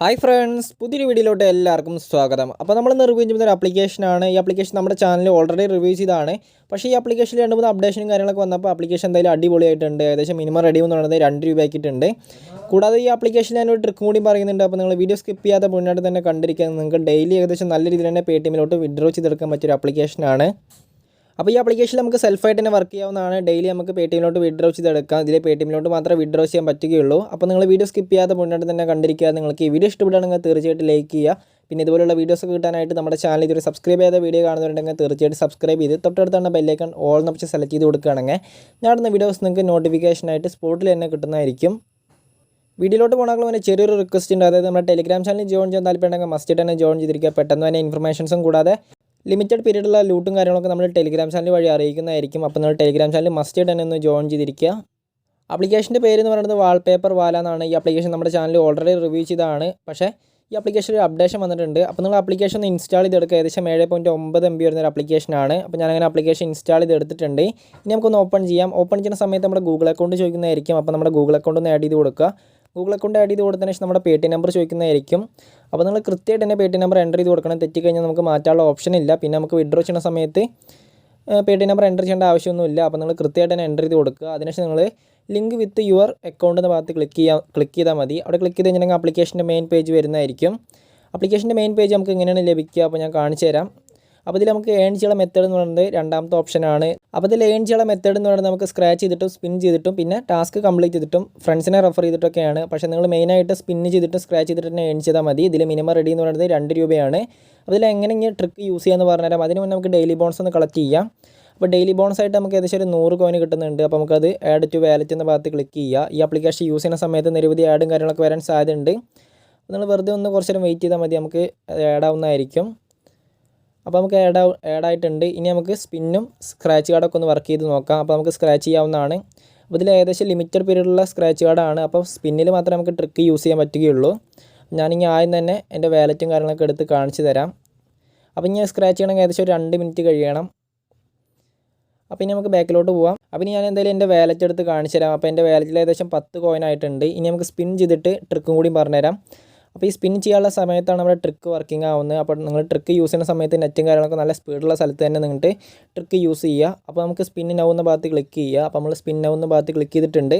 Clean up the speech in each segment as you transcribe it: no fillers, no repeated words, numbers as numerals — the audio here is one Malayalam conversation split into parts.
Hi friends, പുതിയൊരു വീഡിയോയിലോട്ട് എല്ലാവർക്കും സ്വാഗതം. അപ്പോൾ നമ്മൾ ഇന്ന് റിവ്യൂ ചെയ്യുന്ന ഒരു ആപ്ലിക്കേഷനാണ്. ഈ ആപ്ലിക്കേഷൻ നമ്മുടെ ചാനലിൽ ഓൾറെഡി റിവ്യൂ ചെയ്തതാണ്. പക്ഷേ ഈ ആപ്ലിക്കേഷനിൽ 2-3 അപ്ഡേഷനും കാര്യങ്ങളൊക്കെ വന്നപ്പോൾ ആപ്ലിക്കേഷൻ എന്തായാലും അടിപൊളിയായിട്ടുണ്ട്. ഏകദേശം മിനിമം റെഡി എന്ന് പറയുന്നത് 2 രൂപ ആക്കിയിട്ടുണ്ട്. കൂടാതെ ഈ ആപ്ലിക്കേഷനിൽ ഞാനൊരു ട്രിക്കും കൂടി പറയുന്നുണ്ട്. അപ്പോൾ നിങ്ങൾ വീഡിയോ സ്കിപ്പ് ചെയ്യാതെ മുന്നോട്ട് തന്നെ കണ്ടിരിക്കുക. നിങ്ങൾക്ക് ഡെയിലി ഏകദേശം നല്ല രീതിയിൽ തന്നെ പേടിഎമ്മിലോട്ട് വിഡ്രോ ചെയ്തെടുക്കാൻ പറ്റിയൊരു ആപ്ലിക്കേഷനാണ്. അപ്പോൾ ഈ ആപ്ലിക്കേഷനിൽ നമുക്ക് സെൽഫായിട്ട് തന്നെ വർക്ക് ചെയ്യാവുന്നതാണ്. ഡെയിലി നമുക്ക് പേടിഎമ്മിലോട്ട് വിഡ്രോ ചെയ്തെടുക്കാം. ഇതിൽ പേടിഎമ്മിലോട്ട് മാത്രമേ വിഡ്രോ ചെയ്യാൻ പറ്റുകയുള്ളൂ. അപ്പോൾ നിങ്ങൾ വീഡിയോ സ്കിപ്പ് ചെയ്യാതെ മുന്നോട്ട് തന്നെ കണ്ടിരിക്കുക. നിങ്ങൾക്ക് ഈ വീഡിയോ ഇഷ്ടപ്പെടുകയാണെങ്കിൽ തീർച്ചയായിട്ടും ലൈക്ക് ചെയ്യുക. പിന്നെ ഇതുപോലുള്ള വീഡിയോസ് കിട്ടാനായിട്ട് നമ്മുടെ ചാനൽ ഇതൊരു സബ്സ്ക്രൈബ് ചെയ്ത വീഡിയോ കാണുന്നുണ്ടെങ്കിൽ തീർച്ചയായിട്ടും സബ്സ്ക്രൈബ് ചെയ്ത് തൊട്ടടുത്താണ് ബെല്ലൈക്കൺ ഓൾ എന്ന് ഓപ്ഷൻ സെലക്ട് ചെയ്ത് കൊടുക്കുകയാണെങ്കിൽ ഞാൻ ഇടുന്ന വീഡിയോസ് നിങ്ങൾക്ക് നോട്ടിഫിക്കേഷനായിട്ട് സ്പോട്ടിൽ തന്നെ കിട്ടുന്നതായിരിക്കും. വീഡിയോയിലോട്ട് പോകണമെങ്കിൽ പിന്നെ ചെറിയൊരു റിക്വസ്റ്റ് ഉണ്ട്. അതായത് നമ്മുടെ ടെലിഗ്രാം ചാനൽ ജോയിൻ ചെയ്യാൻ താല്പര്യമുണ്ടെങ്കിൽ മസ്റ്റ് തന്നെ ജോയിൻ ചെയ്തിരിക്കുക. പെട്ടെന്ന് തന്നെ ഇൻഫർമേഷൻസും കൂടാതെ ലിമിറ്റഡ് പീരീഡുള്ള ലൂട്ടും കാര്യങ്ങളൊക്കെ നമ്മൾ ടെലിഗ്രാം ചാനൽ വഴി അറിയിക്കുന്നതായിരിക്കും. അപ്പോൾ നിങ്ങൾ ടെലിഗ്രാം ചാനൽ മസ്റ്റ് തന്നെ ഒന്ന് ജോയിൻ ചെയ്തിരിക്കുക. ആപ്ലിക്കേഷൻ്റെ പേര് എന്ന് പറയുന്നത് വാൾപേപ്പർ വാല എന്നാണ്. ഈ ആപ്ലിക്കേഷൻ നമ്മുടെ ചാനൽ ഓൾറെഡി റിവ്യൂ ചെയ്തതാണ്. പക്ഷേ ഈ ആപ്ലിക്കേഷനിൽ ഒരു അപ്ഡേഷൻ വന്നിട്ടുണ്ട്. അപ്പോൾ നിങ്ങൾ ആപ്ലിക്കേഷൻ ഒന്ന് ഇൻസ്റ്റാൾ ചെയ്തെടുക്കുക. ഏകദേശം 7.9 MB വരുന്ന ഒരു ആപ്ലിക്കേഷനാണ്. അപ്പോൾ ഞാനങ്ങനെ ആപ്ലിക്കേഷൻ ഇൻസ്റ്റാൾ ചെയ്തെടുത്തിട്ടുണ്ട്. ഇനി നമുക്കൊന്ന് ഓപ്പൺ ചെയ്യാം. ഓപ്പൺ ചെയ്യുന്ന സമയത്ത് നമ്മുടെ ഗൂഗിൾ അക്കൗണ്ട് ചോദിക്കുന്നതായിരിക്കും. അപ്പോൾ നമ്മുടെ ഗൂഗിൾ അക്കൗണ്ട് ഒന്ന് ആഡ് ചെയ്ത് കൊടുക്കുക. ഗൂഗിൾ അക്കൗണ്ട് ആഡ് ചെയ്ത് കൊടുത്തതിന് ശേഷം നമ്മുടെ പേടിഎം നമ്പർ ചോദിക്കുന്നതായിരിക്കും. അപ്പോൾ നിങ്ങൾ കൃത്യമായിട്ട് തന്നെ പേടിഎം നമ്പർ എൻ്റർ ചെയ്ത് കൊടുക്കണം. തെറ്റിക്കഴിഞ്ഞാൽ നമുക്ക് മാറ്റാനുള്ള ഓപ്ഷൻ ഇല്ല. പിന്നെ നമുക്ക് വിഡ്രോ ചെയ്യുന്ന സമയത്ത് പേടിഎം നമ്പർ എൻ്റർ ചെയ്യേണ്ട ആവശ്യമൊന്നുമില്ല. അപ്പോൾ നിങ്ങൾ കൃത്യമായിട്ട് തന്നെ എൻ്റർ ചെയ്ത് കൊടുക്കുക. അതിനുശേഷം നിങ്ങൾ ലിങ്ക് വിത്ത് യുവർ അക്കൗണ്ട് എന്ന ഭാഗത്ത് ക്ലിക്ക് ചെയ്താൽ മതി. അവിടെ ക്ലിക്ക് ചെയ്ത് കഴിഞ്ഞിട്ടുണ്ടെങ്കിൽ ആപ്ലിക്കേഷൻ്റെ മെയിൻ പേജ് വരുന്നതായിരിക്കും. ആപ്ലിക്കേഷൻ്റെ മെയിൻ പേജ് നമുക്ക് എങ്ങനെയാണ് ലഭിക്കുക, അപ്പോൾ ഞാൻ കാണിച്ചു തരാം. അപ്പോൾ ഇതിൽ നമുക്ക് ഏൺ ചെയ്യാനുള്ള മെത്തേഡ് എന്ന് പറയുന്നത് രണ്ടാമത്തെ ഓപ്ഷനാണ്. അപ്പോൾ ഇതിൽ ഏൺ ചെയ്യാനുള്ള മെത്തേഡ് എന്ന് പറയുന്നത് നമുക്ക് സ്ക്രാച്ച് ചെയ്തിട്ടും സ്പിൻ ചെയ്തിട്ടും പിന്നെ ടാസ്ക് കംപ്ലീറ്റ് ചെയ്തിട്ടും ഫ്രണ്ട്സിനെ റെഫർ ചെയ്തിട്ടൊക്കെയാണ്. പക്ഷേ നിങ്ങൾ മെയിനായിട്ട് സ്പിൻ ചെയ്തിട്ടും സ്ക്രാച്ച് ചെയ്തിട്ട് തന്നെ ഏൺ ചെയ്താൽ മതി. ഇതിൽ മിനിമം റെഡി എന്ന് പറയുന്നത് 2 രൂപയാണ്. അപ്പോൾ ഇതിൽ എങ്ങനെ ഇങ്ങനെ ട്രിക്ക് യൂസ് ചെയ്യാമെന്ന് പറഞ്ഞുതരാം. അതിന് മുന്നേ നമുക്ക് ഡെയിലി ബോൺസ് ഒന്ന് കളക്ട് ചെയ്യാം. അപ്പോൾ ഡെയിലി ബോൺസ് ആയിട്ട് നമുക്ക് ഏകദേശം ഒരു 100 കോയിൻ കിട്ടുന്നുണ്ട്. അപ്പോൾ നമുക്കത് ആഡ് ടു വാലറ്റ് എന്ന ഭാഗത്ത് ക്ലിക്ക് ചെയ്യുക. ഈ ആപ്ലിക്കേഷൻ യൂസ് ചെയ്യുന്ന സമയത്ത് നിരവധി ആഡും കാര്യങ്ങളൊക്കെ വരാൻ സാധ്യതയുണ്ട്. നിങ്ങൾ വെറുതെ ഒന്ന് കുറച്ച് നേരം വെയിറ്റ് ചെയ്താൽ മതി, നമുക്ക് ആഡ് ആവുന്നതായിരിക്കും. അപ്പോൾ നമുക്ക് ആഡായിട്ടുണ്ട്. ഇനി നമുക്ക് സ്പിന്നും സ്ക്രാച്ച് കാർഡൊക്കെ ഒന്ന് വർക്ക് ചെയ്ത് നോക്കാം. അപ്പോൾ നമുക്ക് സ്ക്രാച്ച് ചെയ്യാവുന്നതാണ്. അപ്പോൾ ഇതിൽ ഏകദേശം ലിമിറ്റഡ് പീരീഡുള്ള സ്ക്രാച്ച് കാർഡാണ്. അപ്പോൾ സ്പിന്നിൽ മാത്രമേ നമുക്ക് ട്രിക്ക് യൂസ് ചെയ്യാൻ പറ്റുകയുള്ളൂ. ഞാനിങ്ങനെ ആദ്യം തന്നെ എൻ്റെ വാലറ്റും കാര്യങ്ങളൊക്കെ എടുത്ത് കാണിച്ചു തരാം. അപ്പോൾ ഇനി സ്ക്രാച്ച് ചെയ്യണമെങ്കിൽ ഏകദേശം ഒരു 2 മിനിറ്റ് കഴിയണം. അപ്പോൾ ഇനി നമുക്ക് ബാക്കിലോട്ട് പോകാം. അപ്പോൾ ഇനി ഞാൻ എന്തായാലും എൻ്റെ വാലറ്റ് എടുത്ത് കാണിച്ചു തരാം. അപ്പോൾ എൻ്റെ വാലറ്റിൽ ഏകദേശം 10 കോയിൻ ആയിട്ടുണ്ട്. ഇനി നമുക്ക് സ്പിൻ ചെയ്തിട്ട് ട്രിക്കും കൂടി പറഞ്ഞുതരാം. അപ്പോൾ ഈ സ്പിൻ ചെയ്യാനുള്ള സമയത്താണ് നമ്മുടെ ട്രിക്ക് വർക്കിംഗ് ആവുന്നത്. അപ്പോൾ നിങ്ങൾ ട്രിക്ക് യൂസ് ചെയ്യുന്ന സമയത്ത് നെറ്റും കാര്യങ്ങളൊക്കെ നല്ല സ്പീഡുള്ള സ്ഥലത്ത് തന്നെ നിങ്ങൾക്ക് ട്രിക്ക് യൂസ് ചെയ്യുക. അപ്പോൾ നമുക്ക് സ്പിൻ ആവുന്ന ഭാഗത്ത് ക്ലിക്ക് ചെയ്യുക. അപ്പോൾ നമ്മൾ സ്പിൻ ആവുന്ന ഭാഗത്ത് ക്ലിക്ക് ചെയ്തിട്ടുണ്ട്.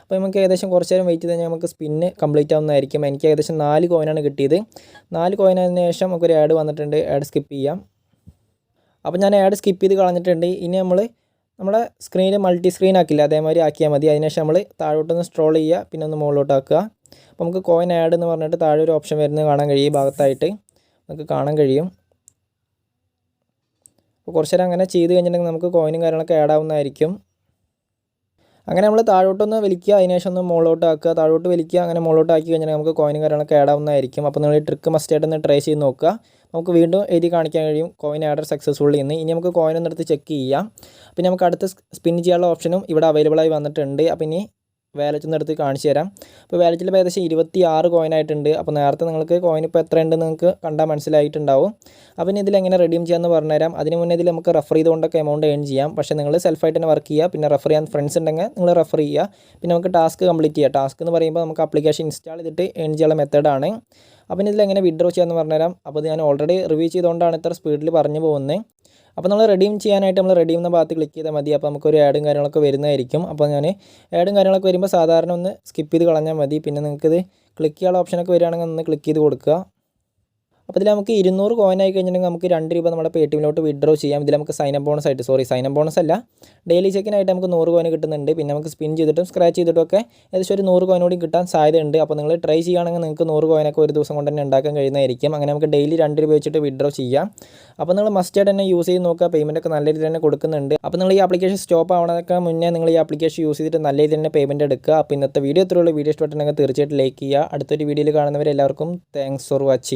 അപ്പോൾ നമുക്ക് ഏകദേശം കുറച്ച് നേരം വെയിറ്റ് ചെയ്ത് കഴിഞ്ഞാൽ നമുക്ക് സ്പിന്ന് കംപ്ലീറ്റ് ആവുന്നതായിരിക്കും. എനിക്ക് ഏകദേശം 4 കോയിനാണ് കിട്ടിയത്. 4 കോയിനതിന് ശേഷം നമുക്കൊരു ആഡ് വന്നിട്ടുണ്ട്. ആഡ് സ്കിപ്പ് ചെയ്യാം. അപ്പോൾ ഞാൻ ആഡ് സ്കിപ്പ് ചെയ്ത് കളഞ്ഞിട്ടുണ്ട്. ഇനി നമ്മുടെ സ്ക്രീനിൽ മൾട്ടി സ്ക്രീൻ ആക്കില്ല, അതേമാതിരി ആക്കിയാൽ മതി. അതിനുശേഷം നമ്മൾ താഴോട്ടൊന്ന് സ്ക്രോൾ ചെയ്യുക, പിന്നെ ഒന്ന് മുകളിലോട്ട് ആക്കുക. അപ്പോൾ നമുക്ക് കോയിൻ ആഡ് എന്ന് പറഞ്ഞിട്ട് താഴെ ഒരു ഓപ്ഷൻ വരുന്നത് കാണാൻ കഴിയും. ഈ ഭാഗത്തായിട്ട് നമുക്ക് കാണാൻ കഴിയും. അപ്പോൾ കുറച്ച് നേരം അങ്ങനെ ചെയ്ത് കഴിഞ്ഞിട്ടുണ്ടെങ്കിൽ നമുക്ക് കോയിനും കാര്യങ്ങളൊക്കെ ആഡ് ആവുന്നതായിരിക്കും. അങ്ങനെ നമ്മൾ താഴോട്ടൊന്ന് വലിക്കുക, അതിനുശേഷം ഒന്ന് മുകളിലോട്ട് ആക്കുക, താഴോട്ട് വലിക്കുക, അങ്ങനെ മുകളിലോട്ട് ആക്കി കഴിഞ്ഞാൽ നമുക്ക് കോയിനും കാര്യങ്ങളൊക്കെ ആഡ് ആവുന്നതായിരിക്കും. അപ്പോൾ നിങ്ങൾ ഈ ട്രിക്ക് മസ്റ്റായിട്ടൊന്ന് ട്രൈ ചെയ്ത് നോക്കുക. നമുക്ക് വീണ്ടും എഴുതി കാണിക്കാൻ കഴിയും കോയിൻ ആഡർ സക്സസ്ഫുള്ളി എന്ന്. ഇനി നമുക്ക് കോയിൻ ഒന്ന് എടുത്ത് ചെക്ക് ചെയ്യാം. പിന്നെ നമുക്ക് അടുത്ത് സ്പിൻ ചെയ്യാനുള്ള ഓപ്ഷനും ഇവിടെ അവൈലബിൾ ആയി വന്നിട്ടുണ്ട്. അപ്പോൾ ഇനി വാലറ്റ് ഒന്ന് എടുത്ത് കാണിച്ചു തരാം. അപ്പോൾ വാലറ്റിൽ ഏകദേശം 26 കോയിൻ ആയിട്ടുണ്ട്. അപ്പോൾ നേരത്തെ നിങ്ങൾക്ക് കോയിൻ ഇപ്പോൾ എത്ര ഉണ്ടെന്ന് നിങ്ങൾക്ക് കണ്ടാൽ മനസ്സിലായിട്ടുണ്ടാവും. അപ്പോൾ ഇനി ഇതിൽ എങ്ങനെ റെഡീം ചെയ്യാമെന്ന് പറഞ്ഞുതരാം. അതിന് മുന്നേ ഇതിൽ നമുക്ക് റെഫർ ചെയ്തുകൊണ്ടൊക്കെ എമൗണ്ട് ഏൺ ചെയ്യാം. പക്ഷേ നിങ്ങൾ സെൽഫായിട്ട് തന്നെ വർക്ക് ചെയ്യുക. പിന്നെ റെഫർ ചെയ്യാൻ ഫ്രണ്ട്സ് ഉണ്ടെങ്കിൽ നിങ്ങൾ റെഫർ ചെയ്യുക. പിന്നെ നമുക്ക് ടാസ്ക് കംപ്ലീറ്റ് ചെയ്യുക. ടാസ്ക് എന്ന് പറയുമ്പോൾ നമുക്ക് ആപ്ലിക്കേഷൻ ഇൻസ്റ്റാൾ ചെയ്തിട്ട് ഏൺ ചെയ്യാനുള്ള മെത്തേഡാണ്. അപ്പോൾ ഇതിൽ എങ്ങനെ വിഡ്രോ ചെയ്യാമെന്ന് പറഞ്ഞുതരാം. അപ്പോൾ ഞാൻ ഓൾറെഡി റിവ്യൂ ചെയ്തുകൊണ്ടാണ് ഇത്ര സ്പീഡിൽ പറഞ്ഞു പോകുന്നത്. അപ്പോൾ നമ്മൾ റെഡീം ചെയ്യാനായിട്ട് നമ്മൾ റെഡീം എന്ന ഭാഗത്ത് ക്ലിക്ക് ചെയ്താൽ മതി. അപ്പോൾ നമുക്കൊരു ആഡും കാര്യങ്ങളൊക്കെ വരുന്നതായിരിക്കും. അപ്പോൾ ഞാൻ ആഡും കാര്യങ്ങളൊക്കെ വരുമ്പോൾ സാധാരണ ഒന്ന് സ്കിപ്പ് ചെയ്ത് കളഞ്ഞാൽ മതി. പിന്നെ നിങ്ങൾക്കിത് ക്ലിക്ക് ചെയ്യാനുള്ള ഓപ്ഷനൊക്കെ വരികയാണെങ്കിൽ ഒന്ന് ക്ലിക്ക് ചെയ്ത് കൊടുക്കുക. അപ്പോൾ ഇതിൽ നമുക്ക് 200 കോയിൻ ആയി കഴിഞ്ഞിട്ടുണ്ടെങ്കിൽ നമുക്ക് 2 രൂപ നമ്മുടെ പേടിഎമ്മിലോട്ട് വിഡ്രോ ചെയ്യാം. ഇതിൽ നമുക്ക് സൈൻ അപ്പ് ബോണസ് ആയിട്ട് സൈൻ അപ്പ് ബോണസ് അല്ല, ഡെയിലി ചെക്കിനായിട്ട് നമുക്ക് 100 കോയിൻ കിട്ടുന്നുണ്ട്. പിന്നെ നമുക്ക് സ്പിൻ ചെയ്തിട്ടും സ്ക്രാച്ച് ചെയ്തിട്ടും ഒക്കെ ഏകദേശം ഒരു 100 കോയിൻ കൂടി കിട്ടാൻ സാധ്യതയുണ്ട്. അപ്പോൾ നിങ്ങൾ ട്രൈ ചെയ്യുകയാണെങ്കിൽ നിങ്ങൾക്ക് 100 കോയിനൊക്കെ ഒരു ദിവസം കൊണ്ട് തന്നെ ഉണ്ടാക്കാൻ കഴിയുന്നതായിരിക്കും. അങ്ങനെ നമുക്ക് ഡെയിലി 2 രൂപ വെച്ചിട്ട് വിഡ്രോ ചെയ്യാം. അപ്പോൾ നിങ്ങൾ മസ്റ്റായിട്ട് തന്നെ യൂസ് ചെയ്ത് നോക്കുക. പേയ്മെൻറ്റ് ഒക്കെ നല്ല രീതിയിൽ തന്നെ കൊടുക്കുന്നുണ്ട്. അപ്പോൾ നിങ്ങൾ ഈ ആപ്ലിക്കേഷൻ സ്റ്റോപ്പ് ആവണതൊക്കെ മുന്നേ നിങ്ങൾ ഈ ആപ്ലിക്കേഷൻ യൂസ് ചെയ്തിട്ട് നല്ല രീതിയിൽ തന്നെ പേയ്മെൻറ്റ് എടുക്കുക. അപ്പോൾ ഇന്നത്തെ വീഡിയോ ഇത്രയുള്ള വീഡിയോ ഇഷ്ടപ്പെട്ടിട്ടുണ്ടെങ്കിൽ തീർച്ചയായിട്ടും ലൈക്ക് ചെയ്യുക. അടുത്തൊരു വീഡിയോയിൽ കാണുന്നവരെല്ലാവർക്കും താങ്ക്സ് ഫോർ വാച്ചിങ്.